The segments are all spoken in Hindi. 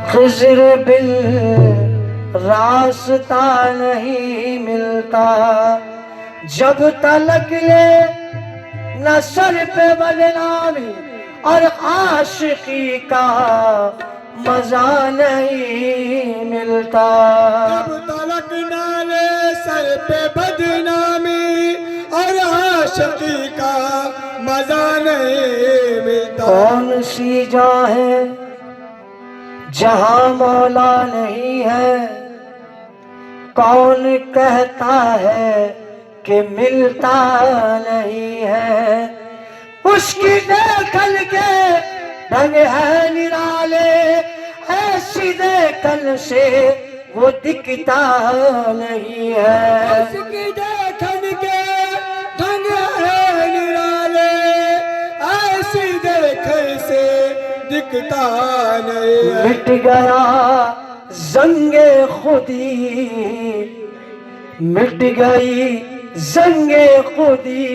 खिज़्र बिन रास्ता नहीं मिलता, जब तलक ये न सर पे बदनामी और आशिकी का मजा नहीं मिलता। जब तलक नाले सर पे बदनामी और आशिकी का मजा नहीं मिलता। कौन सी जहाँ है जहाँ मौला नहीं है, कौन कहता है कि मिलता नहीं है। उसकी देखल के ढंग है निराले, ऐसी देखल से वो दिखता नहीं है। उसकी देखल के ढंग है निराले, ऐसी देखल से दिखता नहीं है। मिट गया जंगे खुदी, मिट गई जंगे खुदी,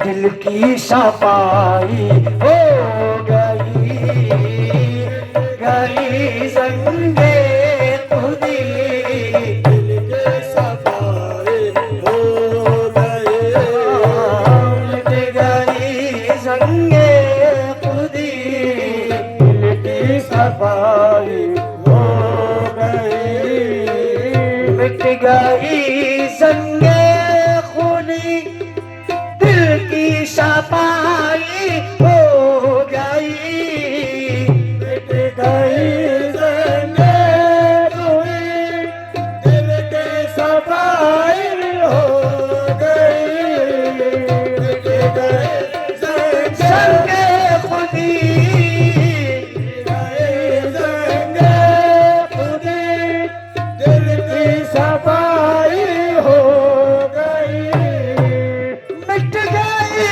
दिल की सफाई हो गई, गई जंगे खुदी, दिल की सफाई हो गई। मिट गई जंगे खुदी, दिल की सफाई हो गई, मिट गई जंगे खुदी, दिल की सफाई हो गई, मिट गई जंगे खुदी, दिल की सफाई हो गई। दिल की जंगे खुदी, दिल की सफाई हो गई। मिट गई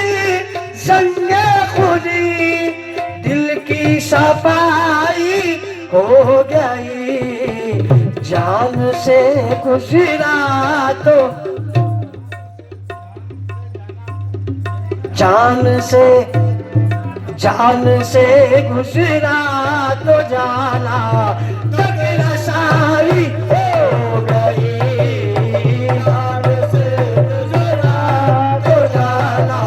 जंगे खुदी, दिल की सफाई हो गई। जान से गुजरा तो जान से गुजरा तो जाना तक रसाई हो गई। जान से गुजरा तो जाना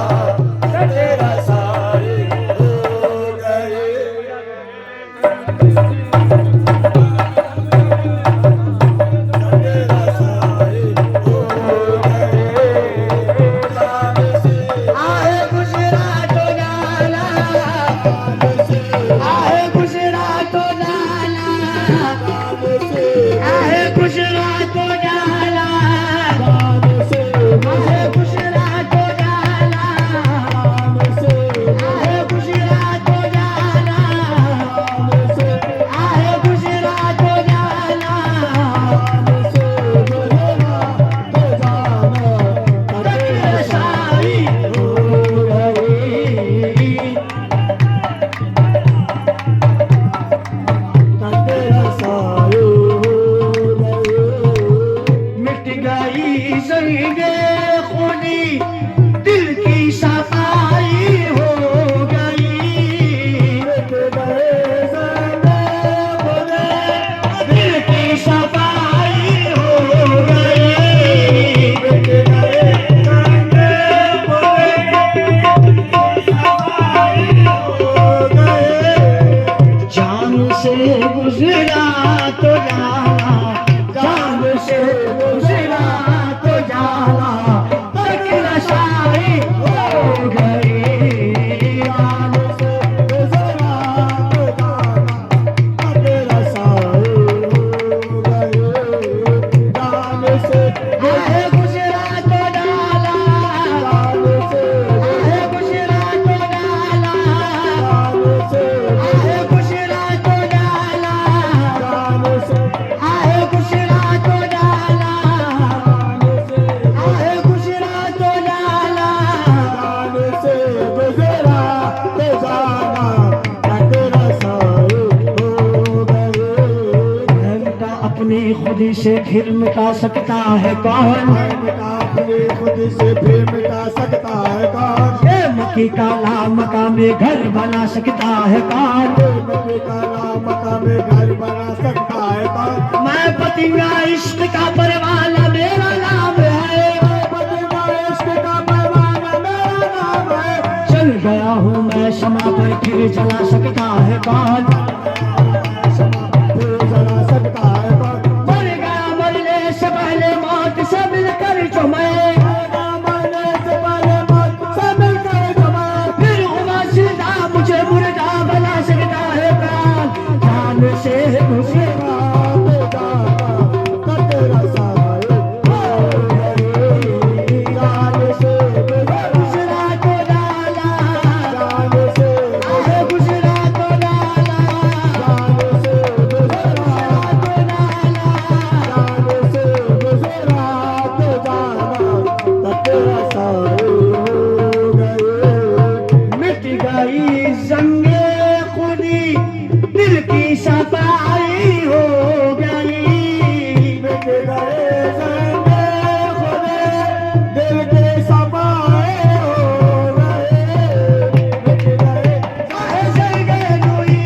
तक रसाई हो गई। आहे गुजरा तो जाना, आहे गुजरा तो जाना, आहे गुजरा तो जाना, आहे गुजरा तो जाना, आहे गुजरा तो जाना, आहे गुजरा तो जाना, सारी हो गई। मिट गई जंगे खुदी, दिल की सफाई हो गई। मिट गए जंगे खुदी, दिल की सफाई हो गई। मिट गए जंगे खुदी, सफाई हो गई। जान से गुजरा तो जाना, जान से गुजरा तो जाना तक रसाई हो गई। जान से गुजरा तो जाना तक रसाई हो गई। जान से आहे गुजरा तो डाला, जान से आहे गुजरा तो डाला, जान से आहे गुजरा तो डाला, जान से आहे गुजरा तो डाला, आहे गुजरा तो डाला, जान से गुजरा तो जाना तक रसाई हो गई। घंटा अपनी खुदी से फिर मिटा सकता है कौन? मिटा अपनी खुद से फिर मिटा सकता है कौन? मक्की का लाम का में घर बना सकता है कौन? नबी का नाम मक्का में घर बना सकता है कौन? मैं पतिंगा इश्क का परवाना मेरा नाम है, पतिंगा इश्क का परवाना मेरा नाम है। चल गया हूँ मैं शमा पर फिर जला सकता है कौन? फिर जला सकता है कौन? मर गया मरने से पहले मौत से मिलकर जो मैं, मरने से पहले मौत से मिलकर जो मैं, फिर हुआ जिंदा मुझे मुर्दा बना सकता है प्राण, जान से गुजरा तेरा साए जान से गुजरा तो डाला, जान से गुजरा तो डाला, जान से गुजरा तो डाला। जान से गुजरा तो जाना तेरा साए हो गए। मिट गई जंगे खुदी, दिल की सफाई हो गई, मिट गए ज़ंगे खुदे, दिल के सफाए हो गए। मिट गए जंगे दुई,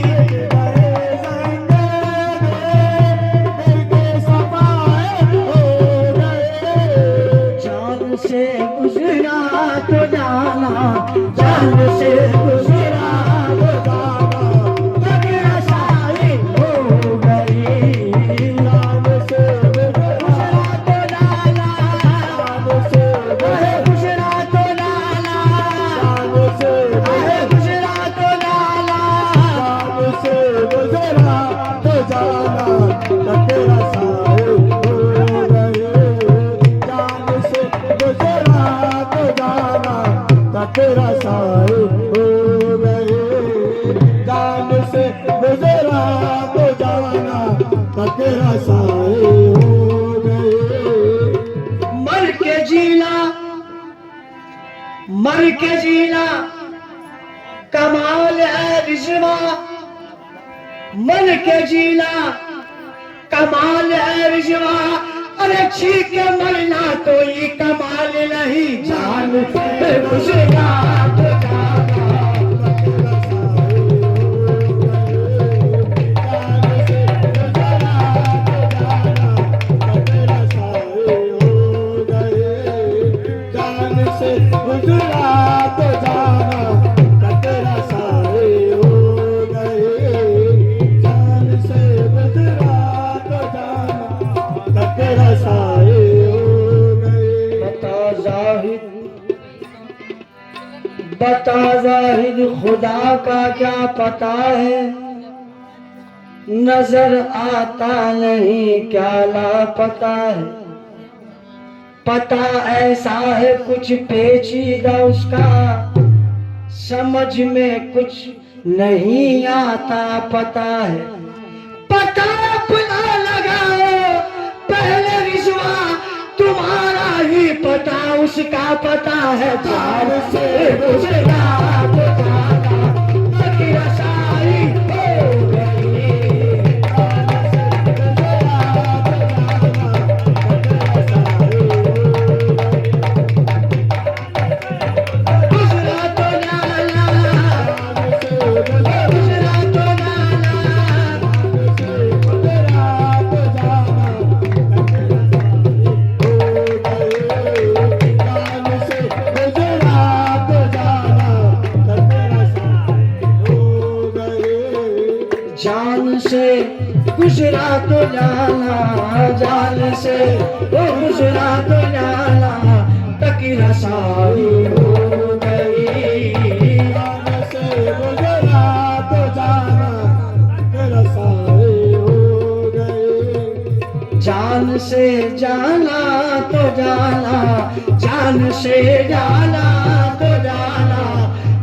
मिट गए ज़ंगे दिल के सफाए हो गए। जान से गुजरा तो जाना, जान से गुजरा तो जाना, तगड़ा साई हो गई, जान से गुजरा तो डाला, जान से गुजरा तो डाला, जान से गुजरा तो डाला। जान से गुजरा तो जाना तेरा साए हो गए। जान से गुजरा तो जाना तेरा साए हो गए। जान से गुजरा तो जाना तेरा साए हो गए। मर के जीना, मर के जीना कमाल है रिजवा, मर के जीना कमाल है रिजवा, अरे छीक के मरना कोई कमाल नहीं, जान से गुजरा तो जाना, जान से गुजरा तो जाना तेरा साए हो गए। जान से गुजरा तो जाना तेरा साए हो गए। बता जाहिद खुदा का क्या पता है, नजर आता नहीं क्या लापता है, पता ऐसा है कुछ पेचीदा उसका, समझ में कुछ नहीं आता पता है, पता अपना लगाओ पहले रिजवा, तुम्हारा ही पता उसका पता है, जान से गुजरा तो जाना तकरा साई हो गई। गुजरा तो लाला, गुजरा तो लाला, जान से गुजरा तो जाना, जान से वो गुजरा तो जाना तकरा साई हो गई। जान से जाना तो जाना, जान से जाना तो जाना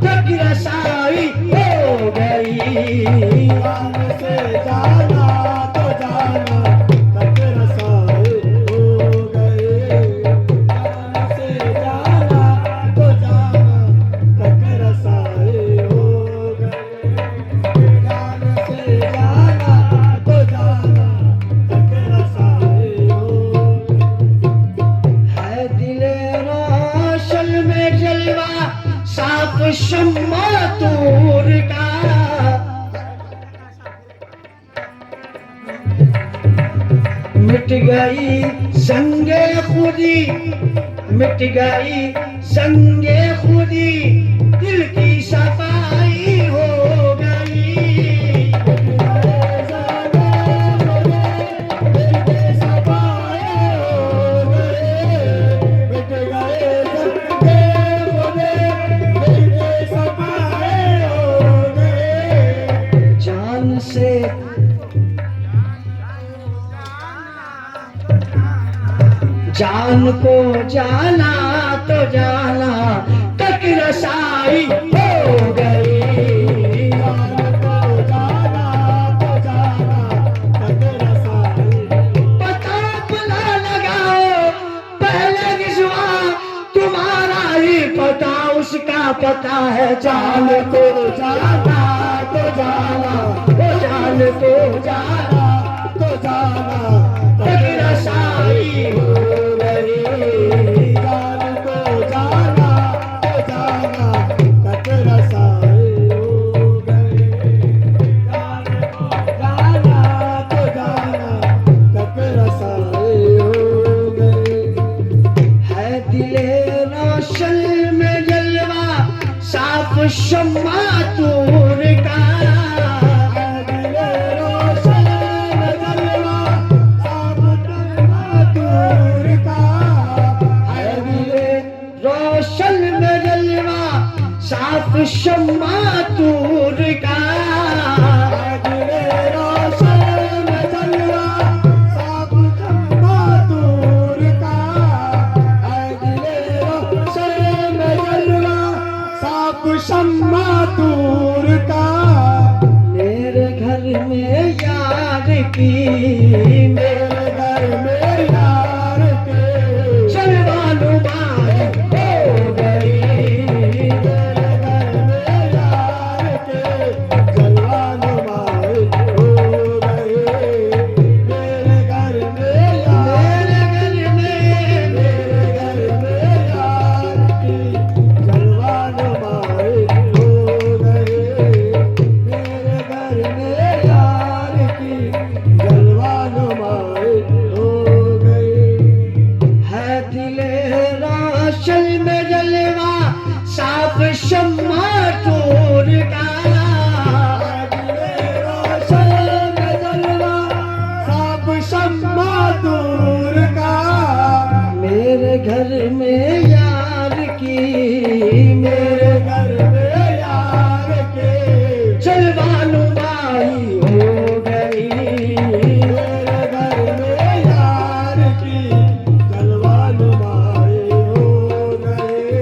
तकरा साई हो गई। है दिले रोशन में जलवा साफ शम्मा तूर का, मिट गई संगे खुदी, मिट गई संगे खुदी, दिल की सफाई हो गई। जान से जान को जाना तो जाना तक रसाई हो गई। पता पता लगाओ पहले किसवा, तुम्हारा ही पता उसका पता है। जान को जाना तो जाना, ओ जान को जाना तो जाना तक रसाई हो गई। जान को जाना तो जाना तक रसाई हो गई। जान को जाना तो जाना तक रसाई हो गई। है दिले रोशन में जलवा साफ शम्मा तूर का, साफ शम्मा तूर का। रोशन जलवा साफ शम्मा तूर का, रोशन जलवा साफ शम्मा तूर का। मेरे घर में यार की, मेरे घर में यार के चलवानु बाई हो गई। साफ शम्मा तूर का, रोशन जलवा साफ शम्मा तूर का। मेरे घर में यार की, मेरे घर में यार के चलवानु बाई हो गई। मेरे घर में यार की जलवानुमाई हो गई।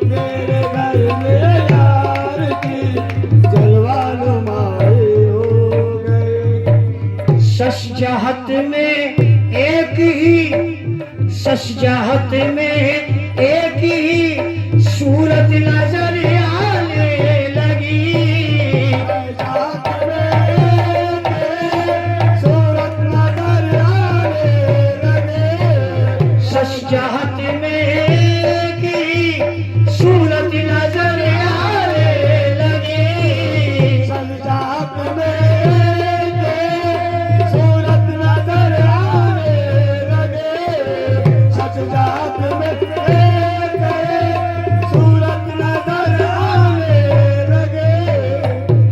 मेरे घर में यार की जलवानुमाई हो गई। सच जहत में एक ही, सच जहत में एक ही सूरत नजर आने लगी। सूरत नजर आने लगे। सच जहत में एक ही सूरत नजर आने लगी। संजात में सूरत नजर आने लगे। सजात में सूरत नजर आने लगे।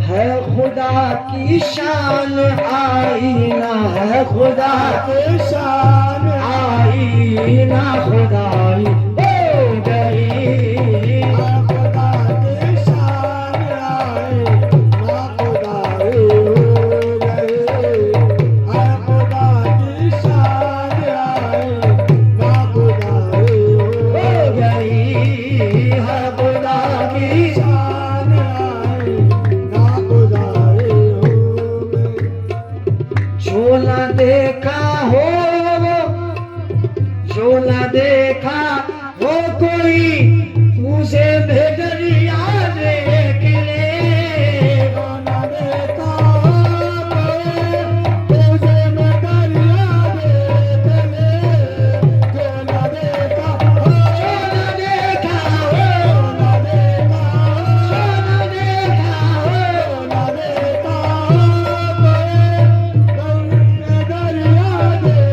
है खुदा की शान आईना, है खुदा के शान आईना खुदाई हो गई। खुदा के शान आए ना खुदाई हो गए। खुदा की शान आए ना खुदाई हो गई है खुदा की। शान आए ना खुदाई हो गई। जो न देखा हो, जो न देखा हो कोई, मुझे भेजरिया देख ले। जो न देखा मुझे भेजरिया देख ले। जो न देखा जो न देखा हो, जो न देखा जो न देखा हो, जो न देखा भेजरिया देख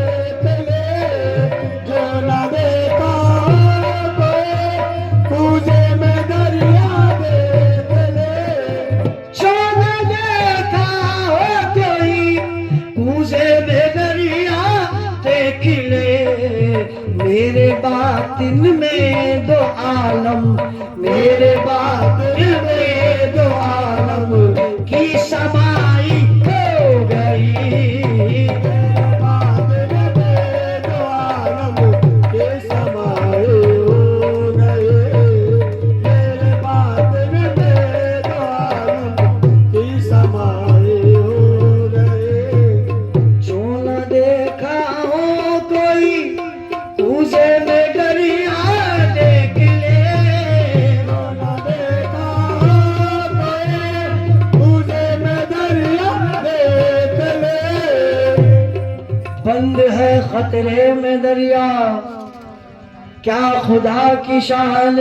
बंद है खतरे में दरिया, क्या खुदा की शान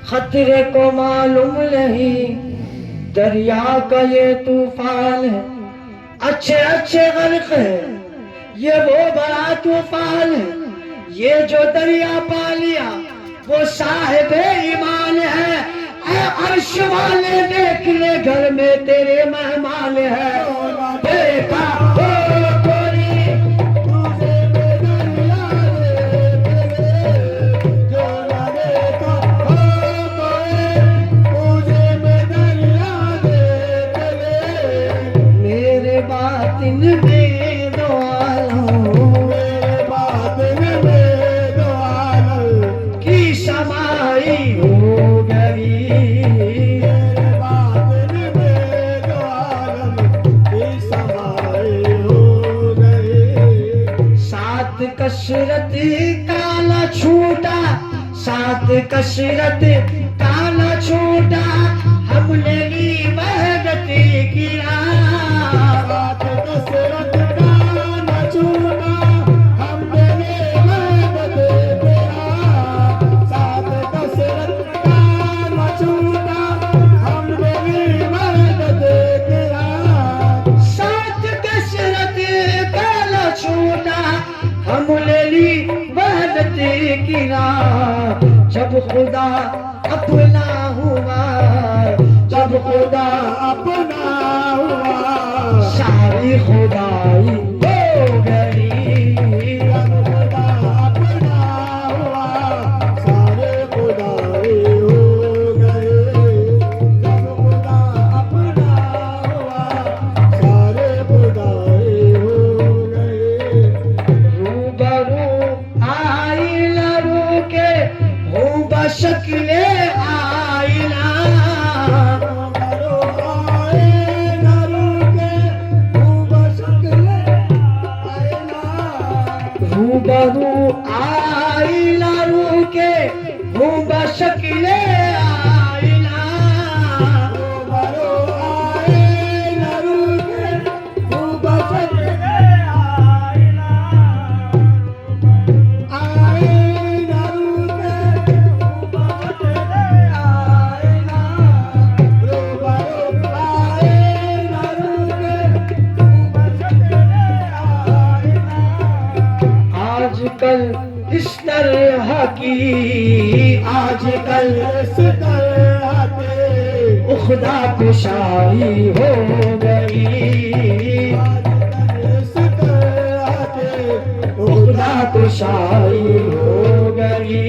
खतरे को मालूम नहीं, दरिया का ये तूफान है। अच्छे अच्छे गर्क है ये वो बड़ा तूफान है, ये जो दरिया पा लिया वो साहिब ईमान है। ऐ अर्श वाले देख ले घर में तेरे मेहमान है। देखा हो गोरी तुझे में दरिया दे, जो ना देखा हो कोई, तुझे में दरिया दे, मेरे बातिन में दो आलम मेरे बातिन में दो आलम की समाई हो गई। मेरे बातिन में दो आलम की समाई हो गई। सात कसरत काला छूटा, सात कसरत काला छूटा, हमने ली मेहनत की राह। साथ कसरत का न छूटा, हमने मेहनत तेरा। साथ कसरत का न छूटा, हमने मेहनत तेरा। सात कसरत काला छूटा, हमने ली मेहनत की राह। जब खुदा अपना हुआ, जब खुदा अपना हुआ, सारी खुदाई हो गई। जब खुदा अपना हुआ, सारे खुदाई हो गए। जब खुदा अपना हुआ, सारे खुदाई हो गए। रूबरू आईना रू के हूँ बशक्ले आईना। रूबरू आए न रुके, खूब शक्ल आईना। रूबरू आईना रू के हूँ बशक्ले आईना। रूबरू आए न रुके, खूब शक्ल आईना। आए न रुके, खूब शक्ल आईना। रूबरू आए न रुके, खूब शक्ल आईना। आजकल इस तरह की, आजकल इस तरह के खुदा कुशाई हो गई। इस तरह के खुदा कुशाई हो गई।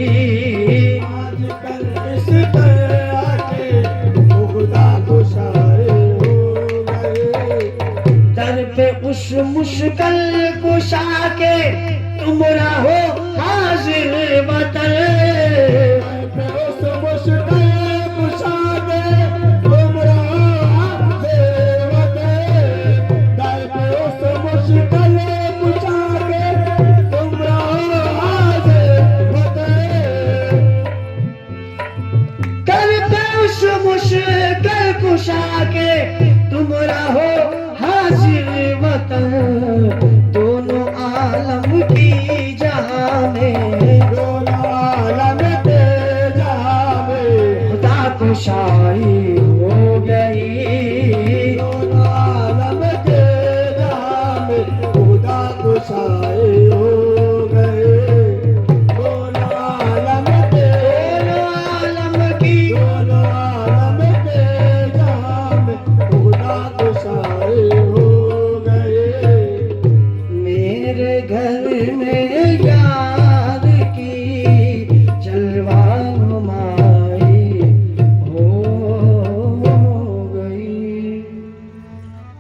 आजकल इस तरह के खुदा कुशाई हो गए। दर पे उस मुश्किल कुशा के तुम रहो हाजिर वतन। उस मुश्किल कुशा के तुम रहो देवते। दर पे उस मुश्किल कुशा के तुम रहो देवते। दर पे उस मुश्किल कुशा के तुम रहो हाजिर